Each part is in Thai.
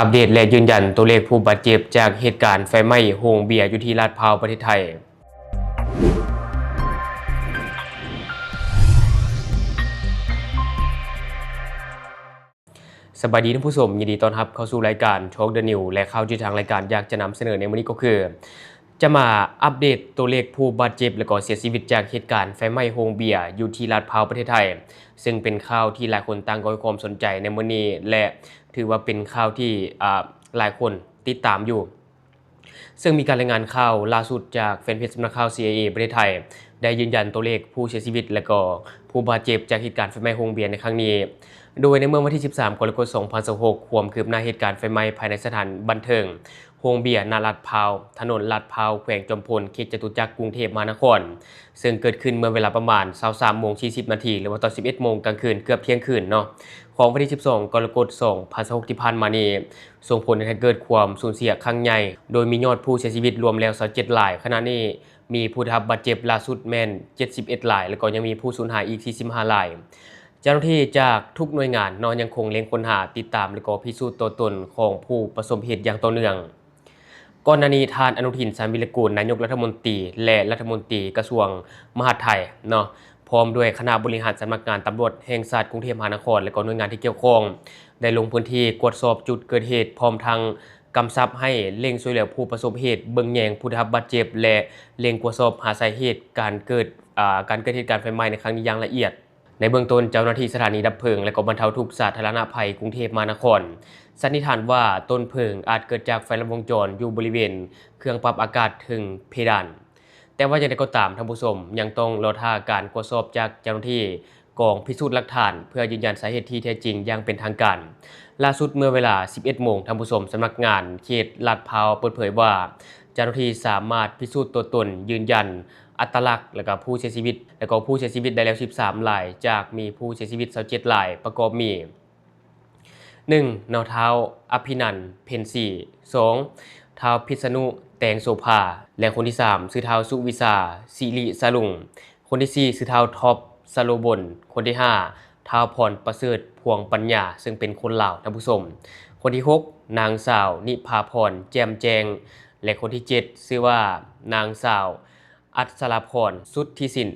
อัปเดตและยืนยันตัวเลขผู้บาดเจ็บจากเหตุการณ์ไฟไหม้โรงเบียร์อยู่ที่ลาดพร้าวประเทศไทยสวัสดีท่านผู้ชมยินดีต้อนรับเข้าสู่รายการโชคเดอะนิวและข่าวที่ทางรายการอยากจะนำเสนอในวันนี้ก็คือจะมาอัปเดตตัวเลขผู้บาดเจ็บและก็เสียชีวิตจากเหตุการณ์ไฟไหม้โรงเบียร์อยู่ที่ลาดพร้าวประเทศไทยซึ่งเป็นข่าวที่หลายคนต่างก็ให้ความสนใจในมื้อนี้และถือว่าเป็นข่าวที่หลายคนติดตามอยู่ซึ่งมีการรายงานข่าวล่าสุดจากแฟนเพจสำนักข่าว CIA ประเทศไทยได้ยืนยันตัวเลขผู้เสียชีวิตและก็ผู้บาดเจ็บจากเหตุการณ์ไฟไหม้โรงเบียร์ในครั้งนี้โดยในเมื่อวันที่13กรกฎาคม2026ความคืบหน้าเหตุการณ์ไฟไหม้ภายในสถานบันเทิงโรงเบียร์ณลาดพร้าวถนนลาดพร้าวแขวงจอมพลเขตจตุจักรกรุงเทพมหานครซึ่งเกิดขึ้นเมื่อเวลาประมาณ 23:40 นหรือว่าตอน 11 โมงกลางคืนเกือบเที่ยงคืนเนาะของวันที่12กรกฎาคม2026ที่ผ่านมานี้ส่งผลให้เกิดความสูญเสียครั้งใหญ่โดยมียอดผู้เสียชีวิตรวมแล้ว27รายขณะนี้มีผู้ได้รับบาดเจ็บล่าสุดแม่น71รายแล้วก็ยังมีผู้สูญหายอีก45รายเจ้าหน้าที่จากทุกหน่วยงานยังคงเร่งค้นหาติดตามและก็พิสูจน์ตัวตนของผู้ประสบเหตุอย่างต่อเนื่องก่อนหน้านี้ท่านอนุทินชาญวิรากูลนายกรัฐมนตรีและรัฐมนตรีกระทรวงมหาดไทยพร้อมด้วยคณะบริหารสำนักงานตำรวจแห่งชาติกรุงเทพมหานครและก็หน่วยงานที่เกี่ยวข้องได้ลงพื้นที่ตรวจสอบจุดเกิดเหตุพร้อมทั้งกำชับให้เร่งช่วยเหลือผู้ประสบเหตุเบิ่งแยงผู้ได้รับบาดเจ็บและเร่งตรวจสอบหาสาเหตุการเกิดเหตุการณ์ไฟไหม้ในครั้งนี้อย่างละเอียดในเบื้องต้นเจ้าหน้าที่สถานีดับเพลิงและก็บรรเทาทุกข์สาธารณภัยกรุงเทพมหานครสันนิษฐานว่าต้นเพลิงอาจเกิดจากไฟลัดวงจรอยู่บริเวณเครื่องปรับอากาศถึงเพดานแต่ว่าอย่างไรก็ตามท่านผู้ชมยังต้องรอท่าการตรวจสอบจากเจ้าหน้าที่กองพิสูจน์หลักฐานเพื่อยืนยันสาเหตุที่แท้จริงอย่างเป็นทางการล่าสุดเมื่อเวลา 11 โมงท่านผู้ชมสำนักงานเขตลาดพร้าวเปิดเผยว่าเจ้าหน้าที่สามารถพิสูจน์ตัวตนยืนยันอัตลักษณ์และก็ผู้เสียชีวิตได้แล้ว13รายจากมีผู้เสียชีวิต27รายประกอบมี 1. นาวเท้าอภินันท์เพ็ญศรี 2. ท้าวพิษณุแตงโสภาและคนที่3ชื่อท้าวสุวิสาสิริสลุงคนที่4ชื่อท้าวท็อปสโลบลคนที่5ท้าวพรประเสริฐพวงปัญญาซึ่งเป็นคนลาวท่านผู้ชมคนที่6นางสาวนิภาพรแจ่มแจงและคนที่7ชื่อว่านางสาวอัศรพรสุทธิสิน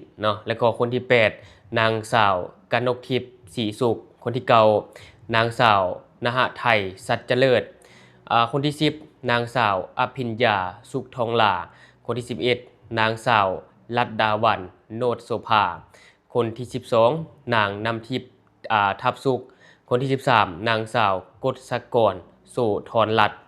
แล้วก็คนที่8นางสาวกนกทิพย์ศรีสุขคนที่9นางสาวนหไทยสัจเจริญคนที่10นางสาวอภิญญาสุขทองหลาคนที่11นางสาวลัดดาวันโนดโสภาคนที่12นางนำทิพย์ทับสุขคนที่13นางสาวกฤษกรโสธรรัตน์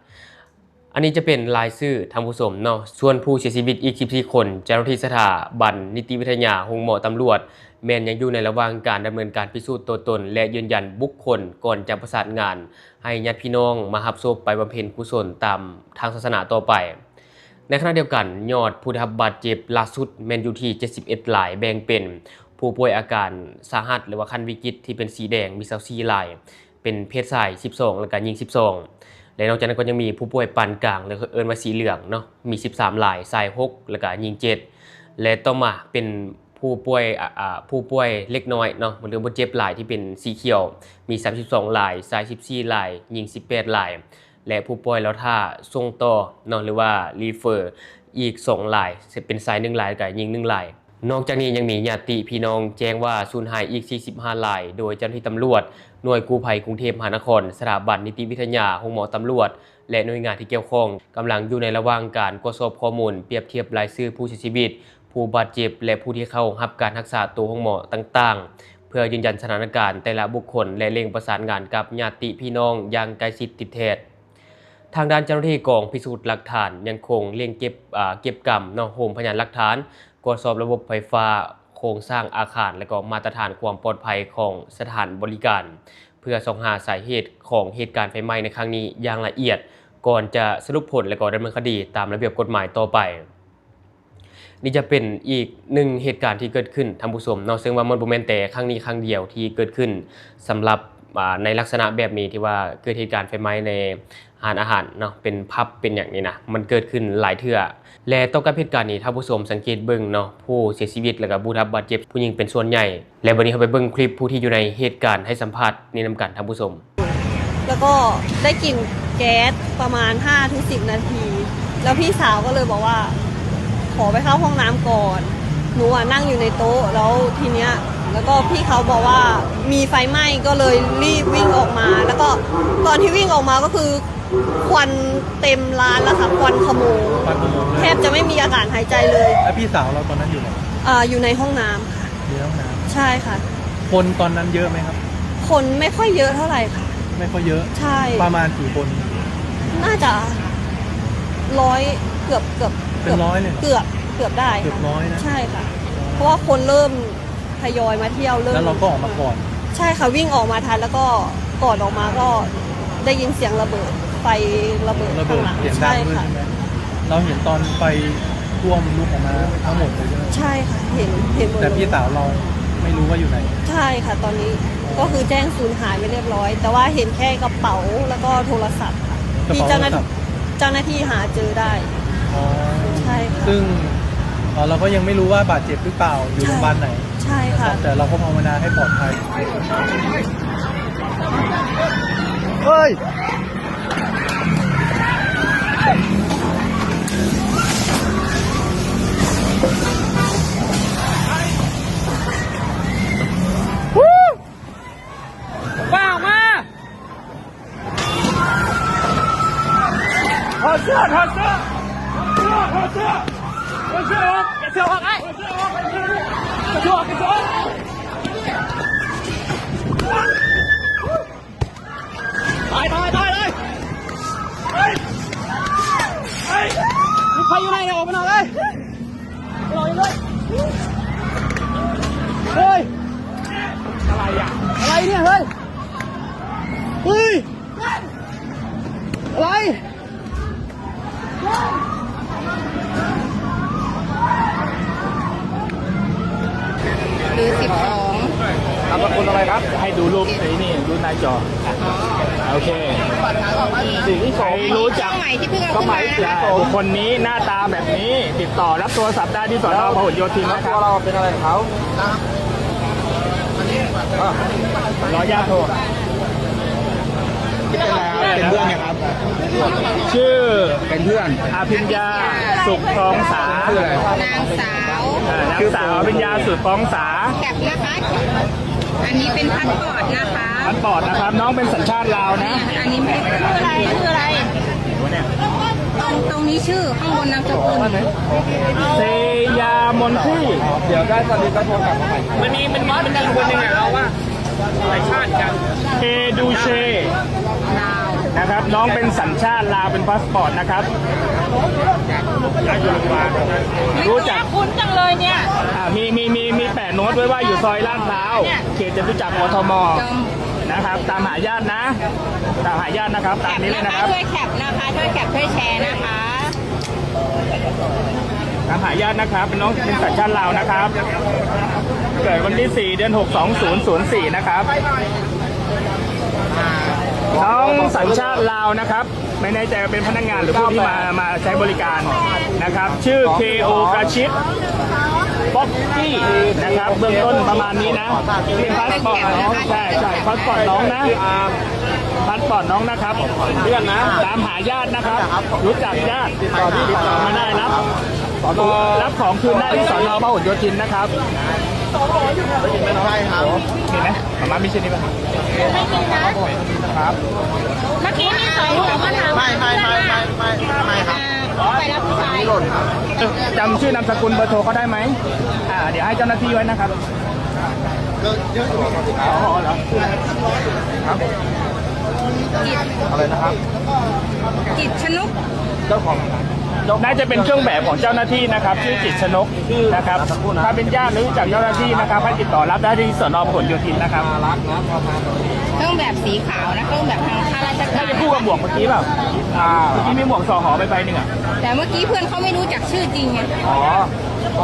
อันนี้จะเป็นรายชื่อท่านผู้ชมส่วนผู้เสียชีวิตอีก14คนเจ้าหน้าที่สถาบันนิติวิทยาโรงหมอตำรวจแม้นยังอยู่ในระหว่างการดำเนินการพิสูจน์ตัวตนและยืนยันบุคคลก่อนจะประสานงานให้ญาติพี่น้องมารับศพไปบำเพ็ญกุศลตามทางศาสนาต่อไปในขณะเดียวกันยอดผู้ได้รับบาดเจ็บล่าสุดแม้นอยู่ที่71รายแบ่งเป็นผู้ป่วยอาการสาหัสหรือว่าขั้นวิกฤตที่เป็นสีแดงมี24รายเป็นเพศชาย12และก็หญิง12และนอกจากนั้นก็ยังมีผู้ป่วยปานกลางหรือเอิ้นว่าสีเหลืองมี13รายชาย6และก็หญิง7และต่อมาเป็นผู้ป่วยเล็กน้อยหรือผู้เจ็บหลายที่เป็นสีเขียวมี32รายชาย14รายหญิง18รายและผู้ป่วยแล้วถ้าส่งต่อหรือว่ารีเฟอร์อีก2รายเป็นชาย1รายกับหญิง1รายนอกจากนี้ยังมีญาติพี่น้องแจ้งว่าสูญหายอีก45รายโดยเจ้าหน้าที่ตำรวจหน่วยกู้ภัยกรุงเทพมหานครสถาบันนิติวิทยาโรงหมอตำรวจและหน่วยงานที่เกี่ยวข้องกำลังอยู่ในระหว่างการตรวจสอบข้อมูลเปรียบเทียบรายชื่อผู้เสียชีวิตผู้บาดเจ็บและผู้ที่เข้ารับการรักษาตัวของหมอต่างๆเพื่อยืนยันสถานการณ์แต่ละบุคคลและเร่งประสานงานกับญาติพี่น้องอย่างใกล้ชิดติดแท้ทางด้านเจ้าหน้าที่กองพิสูจน์หลักฐานยังคงเร่งเก็บกำโหมพยานหลักฐานตรวจสอบระบบไฟฟ้าโครงสร้างอาคารและก็มาตรฐานความปลอดภัยของสถานบริการเพื่อส่องหาสาเหตุของเหตุการณ์ไฟไหม้ในครั้งนี้อย่างละเอียดก่อนจะสรุปผลและก็ดำเนินคดีตามระเบียบกฎหมายต่อไปนี่จะเป็นอีกหนึ่งเหตุการณ์ที่เกิดขึ้นท่านผู้ชมซึ่งว่ามันบ่แม่นแต่ครั้งนี้ครั้งเดียวที่เกิดขึ้นสำหรับในลักษณะแบบนี้ที่ว่าเกิดเหตุการณ์ไฟไหม้ในร้านอาหารเป็นพับเป็นอย่างนี้นะมันเกิดขึ้นหลายเทื่อและต่อกับเหตุการณ์นี้ท่านผู้ชมสังเกตเบิ่งผู้เสียชีวิตและก็ผู้ได้รับบาดเจ็บผู้หญิงเป็นส่วนใหญ่และวันนี้เราไปเบิ่งคลิปผู้ที่อยู่ในเหตุการณ์ให้สัมภาษณ์นี่นำกันท่านผู้ชม แล้วก็ได้กลิ่นแก๊สประมาณ 5-10 นาที แล้วพี่สาวก็เลยบอกว่าขอไปเข้าห้องน้ำก่อนหนูนั่งอยู่ในโต๊ะแล้วทีเนี้ยแล้วก็พี่เขาบอกว่ามีไฟไหม้ก็เลยรีบวิ่งออกมา แล้วก็ตอนที่วิ่งออกมาก็คือควันเต็มร้านแล้วค่ะควันขโมงแทบจะไม่มีอากาศหายใจเลย แล้วพี่สาวเราตอนนั้นอยู่ไหนอยู่ในห้องน้ำค่ะอยู่ในห้องน้ำใช่ค่ะคนตอนนั้นเยอะไหมครับคนไม่ค่อยเยอะเท่าไหร่ค่ะไม่ค่อยเยอะใช่ประมาณกี่คนน่าจะ100เกือบเป็นร้อยเลยเกือบได้เกือบร้อยนะใช่ค่ะเพราะว่าคนเริ่มทยอยมาเที่ยวเริ่มแล้วเราก็ออกมาก่อนใช่ค่ะวิ่งออกมาทันแล้วก็ก่อนออกมาก็ได้ยินเสียงระเบิดไฟระเบิดข้างหลังใช่ค่ะเราเห็นตอนไฟท่วมลุกออกมาทั้งหมดเลยใช่ไหมใช่ค่ะเห็นหมดแต่พี่สาวเราไม่รู้ว่าอยู่ไหนใช่ค่ะตอนนี้ก็คือแจ้งสูญหายไปเรียบร้อยแต่ว่าเห็นแค่กระเป๋าแล้วก็โทรศัพท์ค่ะที่เจ้าหน้าที่หาเจอได้ใช่ค่ะซึ่งเราก็ยังไม่รู้ว่าบาดเจ็บหรือเปล่าอยู่โรงพยาบาลไหนใช่ค่ะแต่เราก็ภาวนาให้ปลอดภัยเฮ้ยถอดเสื้อถอดเสื้อถอดเสื้อถอดเสื้อออกเก็บเสื้อออกไอ้เสื้อออกเก็บเสื้อออกเก็บเสื้อออกตายเลยเฮ้ยมีใครอยู่ไหนเนี่ยออกมาหน่อยเลยออกเลยเฮ้ยอะไรอ่ะอะไรเนี่ยเฮ้ยอะไรหรือ12นามสกุลอะไรครับให้ดูรูปนี่รูปหน้าจอโอเคสิ่งที่สองรู้จักสมัยบุคคลนี้หน้าตาแบบนี้ติดต่อรับโทรศัพท์ได้ที่สน.พหลโยธินนะครับเราเป็นอะไรของเขารอญาติโทรเป็นเพื่อนครับชื่อเป็นเพื่อนอภิญญาสุขทองสานางสาวอภิญญาสุขทองสาแคปนะคะอันนี้เป็นพาสปอร์ตนะคะพาสปอร์ตนะครับน้องเป็นสัญชาติลาวนะอันนี้ไม่ชื่ออะไรตรงนี้ชื่อข้างบนนามสกุลเซยามนที่เดี๋ยวได้ตอนนี้ก็โทรกลับมาใหม่มันมีคนหนึ่งเราว่าหลายชาติกันเคดูเชนะครับน้องเป็นสัญชาติลาวเป็นพาสปอร์ตนะครับรู้จักคุ้นจังเลยเนี่ยมีแปะโน้ตไว้ว่าอยู่ซอยลาดพร้าวเขตจตุจักรกทมนะครับตามหาญาตินะตามหาญาตินะครับตามนี้เลยนะครับช่วยแคปนะคะช่วยแคปช่วยแชร์นะคะตามหาญาตินะครับเป็นน้องเป็นสัญชาติลาวนะครับเกิดวันที่4 เดือน 6 2004นะครับน้องสัญชาติลาวนะครับไม่แน่ใจว่าเป็นพนักงานหรือผู้ที่มาใช้บริการนะครับชื่อ KO กระชิดป๊อกกี้นะครับเบื้องต้นประมาณนี้นะเป็นพาสปอร์ตน้องใช่พาสปอร์ตน้องนะพาสปอร์ตน้องนะครับเพื่อนนะตามหาญาตินะครับรู้จักญาติติดต่อมาได้รับของคืนได้ที่สน.พหลโยธินนะครับใช่ครับมีไหมประมาณมีชิ้นนี้ป่ะไม่มีนะครับเมื่อกี้มี2หัวมาถามไม่ครับไปรับผู้ชายจำชื่อนามสกุลเบอร์โทรเขาได้ไหมเดี๋ยวให้เจ้าหน้าที่ไว้นะครับเยอะเหรอครับอะไรนะครับจิตชนกเจ้าของน่าจะเป็นเครื่องแบบของเจ้าหน้าที่นะครับชื่อจิตชนกนะครับถ้าเป็นญาติหรือจากเจ้าหน้าที่นะครับให้ติดต่อรับได้ที่สน.พหลโยธินนะครับเครื่องแบบสีขาวนะเครื่องแบบทางข้าราชการน่าจะคู่กับหมวกเมื่อกี้เปล่าเมื่อกี้มีหมวกสห.ไปหนึ่งแต่เมื่อกี้เพื่อนเขาไม่รู้จักชื่อจริงไงพ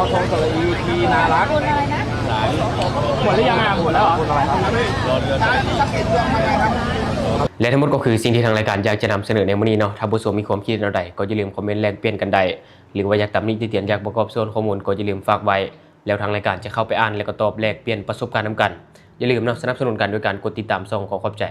อทงสระอีทีนารักหมดหรือยังหมดแล้วเหรอและทั้งหมดก็คือสิ่งที่ทางรายการอยากจะนำเสนอในวันนี้เนาะถ้าผู้ชมมีความคิดอะไรก็อย่าลืมคอมเมนต์แลกเปลี่ยนกันได้หรือว่าอยากตำหนิติเตียนอยากประกอบส่วนข้อมูลก็อย่าลืมฝากไว้แล้วทางรายการจะเข้าไปอ่านและก็ตอบแลกเปลี่ยนประสบการณ์นำกันอย่าลืมนะสนับสนุนกันด้วยการกดติดตามช่องขอขอบใจ